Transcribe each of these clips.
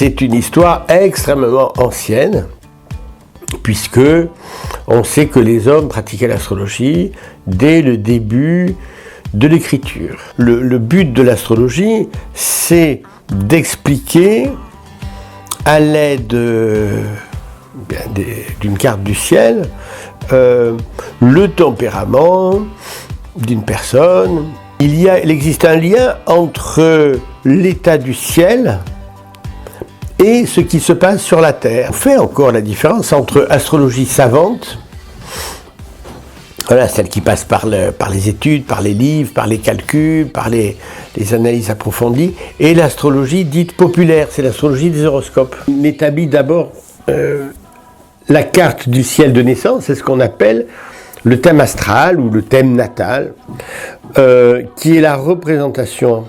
c'est une histoire extrêmement ancienne, puisque on sait que les hommes pratiquaient l'astrologie dès le début de l'écriture. Le but de l'astrologie, c'est d'expliquer à l'aide d'une carte du ciel le tempérament d'une personne. Il existe un lien entre l'état du ciel et ce qui se passe sur la Terre. On fait encore la différence entre astrologie savante, voilà, celle qui passe par les études, par les livres, par les calculs, par les analyses approfondies, et l'astrologie dite populaire, c'est l'astrologie des horoscopes. On établit d'abord la carte du ciel de naissance, c'est ce qu'on appelle le thème astral ou le thème natal, qui est la représentation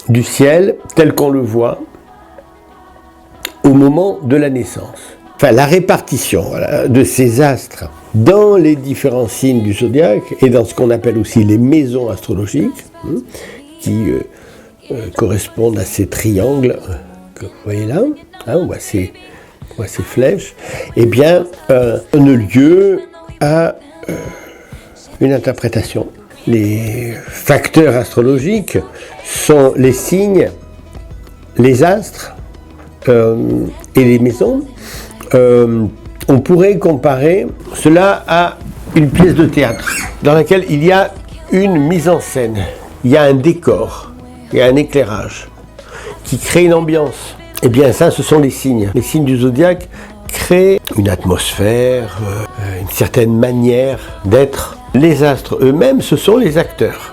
du ciel tel qu'on le voit au moment de la naissance. Enfin, la répartition, voilà, de ces astres dans les différents signes du zodiaque et dans ce qu'on appelle aussi les maisons astrologiques, qui correspondent à ces triangles que vous voyez là, on voit ces flèches, eh bien, donne lieu à une interprétation. Les facteurs astrologiques sont les signes, les astres et les maisons. On pourrait comparer cela à une pièce de théâtre dans laquelle il y a une mise en scène, il y a un décor, il y a un éclairage qui crée une ambiance. Eh bien ça, ce sont les signes. Les signes du zodiaque créent une atmosphère, une certaine manière d'être. Les astres eux-mêmes, ce sont les acteurs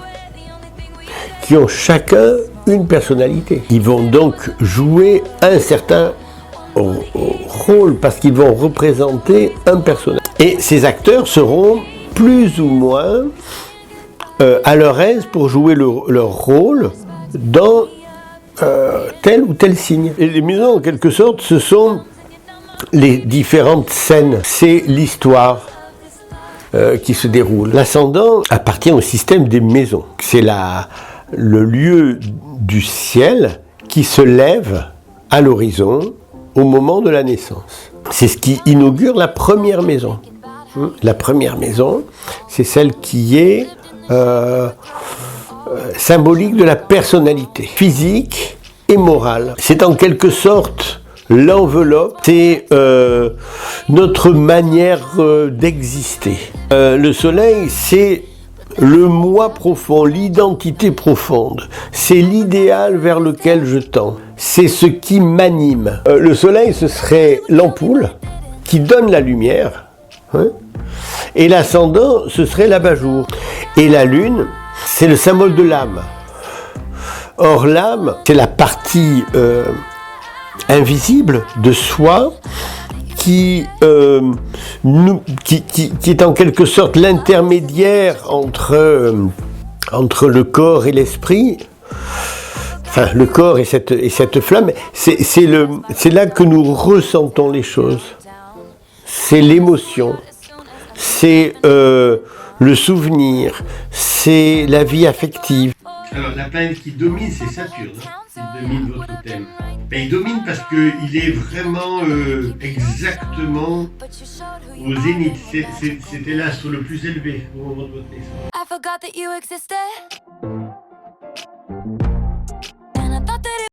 qui ont chacun une personnalité. Ils vont donc jouer un certain rôle parce qu'ils vont représenter un personnage. Et ces acteurs seront plus ou moins à leur aise pour jouer leur rôle dans tel ou tel signe. Et les maisons, en quelque sorte, ce sont les différentes scènes. C'est l'histoire qui se déroule. L'ascendant appartient au système des maisons. C'est le lieu du ciel qui se lève à l'horizon au moment de la naissance. C'est ce qui inaugure la première maison. La première maison, c'est celle qui est symbolique de la personnalité physique et morale. C'est en quelque sorte l'enveloppe, c'est notre manière d'exister. Le soleil, c'est le moi profond, l'identité profonde. C'est l'idéal vers lequel je tends. C'est ce qui m'anime. Le soleil, ce serait l'ampoule qui donne la lumière. Et l'ascendant, ce serait l'abat-jour. Et la lune, c'est le symbole de l'âme. Or, l'âme, c'est la partie invisible de soi qui est en quelque sorte l'intermédiaire entre le corps et l'esprit. Enfin, le corps et cette flamme, c'est là que nous ressentons les choses. C'est l'émotion, c'est le souvenir, c'est la vie affective. Alors, la planète qui domine, c'est Saturne, qui domine votre thème. Ben, il domine parce qu'il est vraiment exactement au zénith. C'était l'astre le plus élevé au moment de votre naissance.